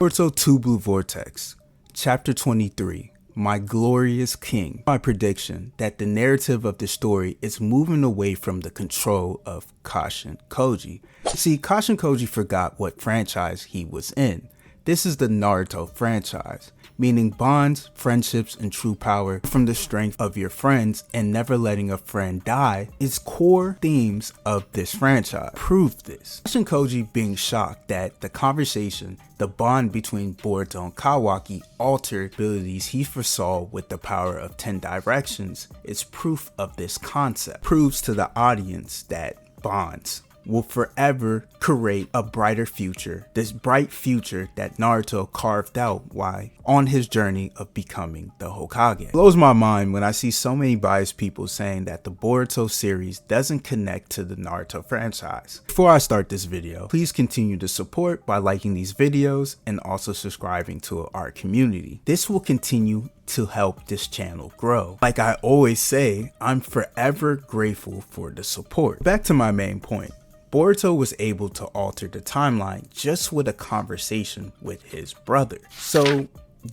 Boruto 2 Blue Vortex, Chapter 23, My Glorious King. My prediction that the narrative of the story is moving away from the control of Kashin Koji. See, Kashin Koji forgot what franchise he was in. This is the Naruto franchise, meaning bonds, friendships, and true power from the strength of your friends and never letting a friend die is core themes of this franchise. Prove this. Kashin Koji being shocked that the conversation, the bond between Boruto and Kawaki altered abilities he foresaw with the power of 10 directions is proof of this concept. Proves to the audience that bonds will forever create a brighter future, this bright future that Naruto carved out while on his journey of becoming the Hokage. It blows my mind when I see so many biased people saying that the Boruto series doesn't connect to the Naruto franchise. Before I start this video, please continue to support by liking these videos and also subscribing to our community. This will continue to help this channel grow. Like I always say, I'm forever grateful for the support. Back to my main point. Boruto was able to alter the timeline just with a conversation with his brother. So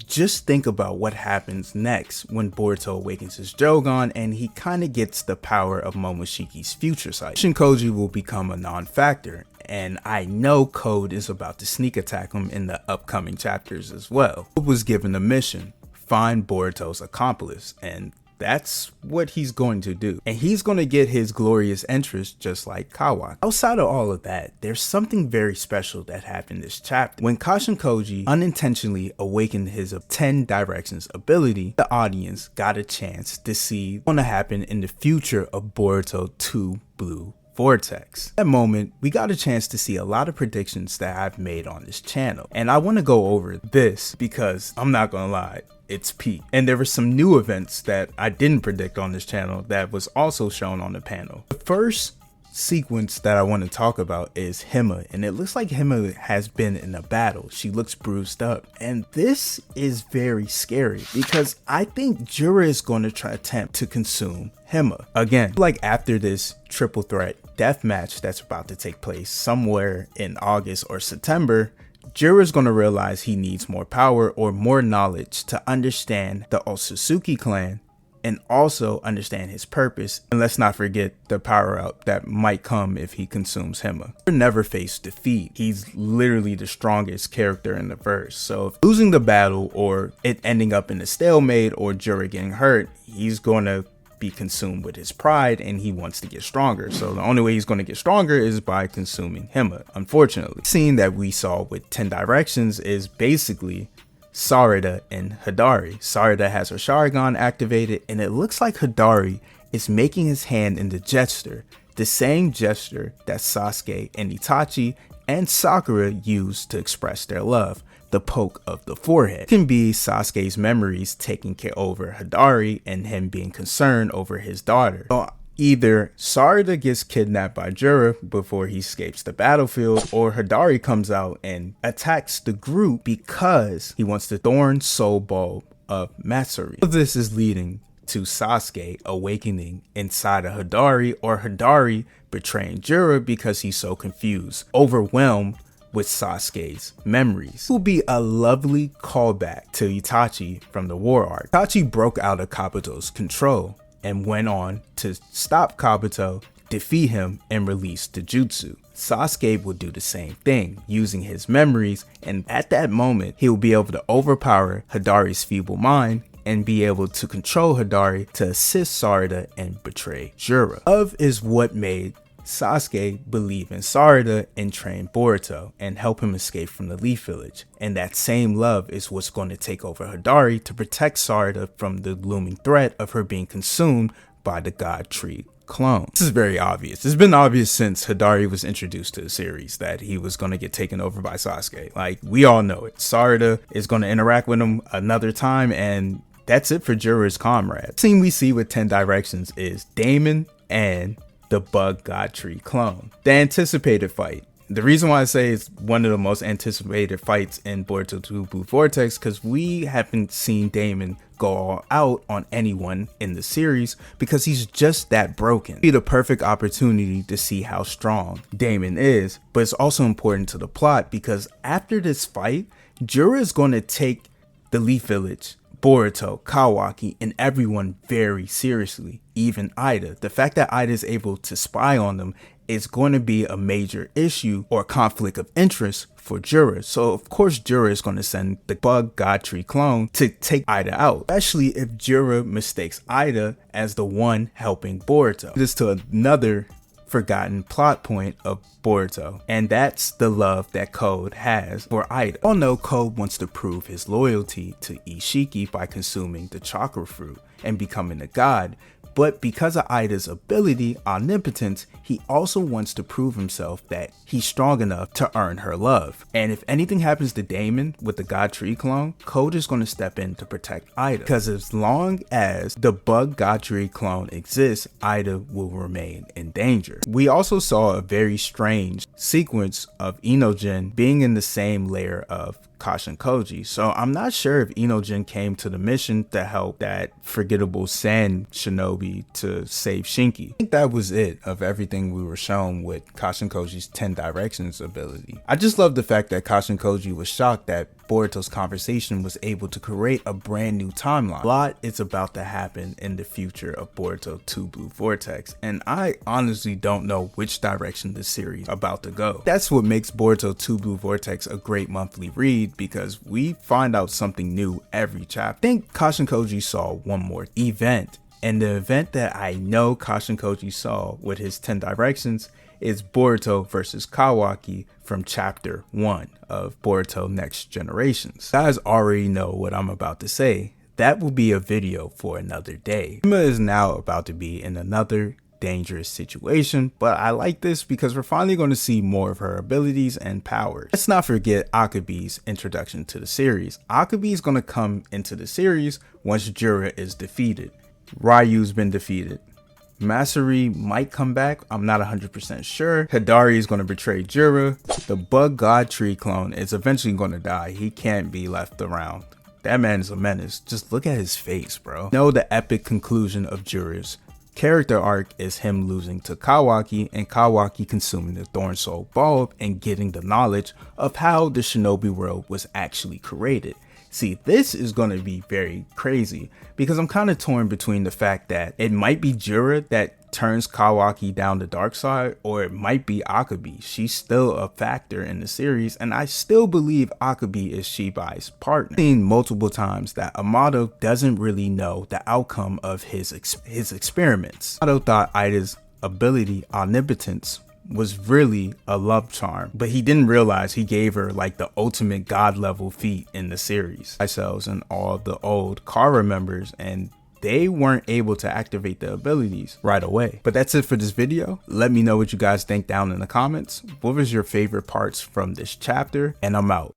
just think about what happens next when Boruto awakens his Jogan and he kind of gets the power of Momoshiki's future sight. Shinkoji will become a non-factor, and I know Code is about to sneak attack him in the upcoming chapters as well. Code was given a mission, find Boruto's accomplice, and that's what he's going to do. And he's going to get his glorious entrance just like Kawaki. Outside of all of that, there's something very special that happened this chapter. When Kashin Koji unintentionally awakened his 10 directions ability, the audience got a chance to see what's going to happen in the future of Boruto 2 Blue Vortex. At that moment, we got a chance to see a lot of predictions that I've made on this channel. And I want to go over this because I'm not gonna lie, it's peak. And there were some new events that I didn't predict on this channel that was also shown on the panel. The first sequence that I want to talk about is Hima, and it looks like Hima has been in a battle. She looks bruised up, and this is very scary because I think Jura is going to try to attempt to consume Hima again. Like after this triple threat death match that's about to take place somewhere in August or September, Jura is going to realize he needs more power or more knowledge to understand the Otsutsuki clan and also understand his purpose. And let's not forget the power up that might come if he consumes Hima. Jura never faced defeat. He's literally the strongest character in the verse. So if losing the battle or it ending up in a stalemate or Jura getting hurt, he's going to be consumed with his pride and he wants to get stronger. So the only way he's going to get stronger is by consuming Hima, unfortunately. The scene that we saw with 10 directions is basically Sarada and Hidari. Sarada has her Sharingan activated, and it looks like Hidari is making his hand in the gesture, the same gesture that Sasuke and Itachi and Sakura used to express their love, the poke of the forehead. It can be Sasuke's memories taking care over Hidari and him being concerned over his daughter. So either Sarada gets kidnapped by Jura before he escapes the battlefield, or Hidari comes out and attacks the group because he wants the Thorn Soul Bulb of Matsuri. All of this is leading to Sasuke awakening inside of Hidari, or Hidari betraying Jura because he's so confused, overwhelmed with Sasuke's memories. It will be a lovely callback to Itachi from the war arc. Itachi broke out of Kabuto's control and went on to stop Kabuto, defeat him, and release the jutsu. Sasuke will do the same thing using his memories, and at that moment he will be able to overpower Hidari's feeble mind and be able to control Hidari to assist Sarada and betray Jura. Love is what made Sasuke believe in Sarada and train Boruto and help him escape from the Leaf Village, and that same love is what's going to take over Hidari to protect Sarada from the looming threat of her being consumed by the God Tree clone. This is very obvious. It's been obvious since Hidari was introduced to the series that he was going to get taken over by Sasuke. Like, we all know it. Sarada is going to interact with him another time, and that's it for Jura's comrade. The scene we see with 10 directions is Daemon and the Bug God Tree clone. The anticipated fight. The reason why I say it's one of the most anticipated fights in Boruto 2 Blue Vortex because we haven't seen Daemon go all out on anyone in the series because he's just that broken. It'd be the perfect opportunity to see how strong Daemon is, but it's also important to the plot because after this fight, Jura is going to take the Leaf Village, Boruto, Kawaki, and everyone very seriously, even Ida. The fact that Ida is able to spy on them is going to be a major issue or conflict of interest for Jura. So of course Jura is going to send the Bug God Tree clone to take Ida out, especially if Jura mistakes Ida as the one helping Boruto. This to another forgotten plot point of Boruto, and that's the love that Code has for Ida. We all know Code wants to prove his loyalty to Ishiki by consuming the chakra fruit and becoming a god, but because of Ida's ability, omnipotence, he also wants to prove himself that he's strong enough to earn her love. And if anything happens to Daemon with the God Tree clone, Code is going to step in to protect Ida. Because as long as the Bug God Tree clone exists, Ida will remain in danger. We also saw a very strange sequence of Inogen being in the same layer of Kashin Koji, so I'm not sure if Inogen came to the mission to help that forgettable sand shinobi to save Shinki. I think that was it of everything we were shown with Kashin Koji's 10 Directions ability. I just love the fact that Kashin Koji was shocked that Boruto's conversation was able to create a brand new timeline. A lot is about to happen in the future of Boruto 2 Blue Vortex, and I honestly don't know which direction the series is about to go. That's what makes Boruto 2 Blue Vortex a great monthly read, because we find out something new every chapter. I think Kashin Koji saw one more event, and the event that I know Kashin Koji saw with his 10 Directions is Boruto versus Kawaki from chapter 1 of Boruto Next Generations. You guys already know what I'm about to say. That will be a video for another day. Hima is now about to be in another dangerous situation, but I like this because we're finally going to see more of her abilities and powers. Let's not forget Akabe's introduction to the series. Akabe is going to come into the series once Jura is defeated. Ryu's been defeated. Masuri might come back, I'm not 100% sure. Hidari is going to betray Jura. The Bug God Tree clone is eventually going to die. He can't be left around. That man is a menace. Just look at his face, bro. Know the epic conclusion of Jura's character arc is him losing to Kawaki and Kawaki consuming the Thorn Soul Bulb and getting the knowledge of how the shinobi world was actually created. See, this is going to be very crazy because I'm kind of torn between the fact that it might be Jura that turns Kawaki down the dark side, or it might be Akabe. She's still a factor in the series, and I still believe Akabe is Shibai's partner. I've seen multiple times that Amato doesn't really know the outcome of his experiments. Amato thought Ida's ability, omnipotence, was really a love charm, but he didn't realize he gave her like the ultimate god level feat in the series. Ourselves and all the old Kara members, and they weren't able to activate the abilities right away. But that's it for this video. Let me know what you guys think down in the comments. What was your favorite parts from this chapter? And I'm out.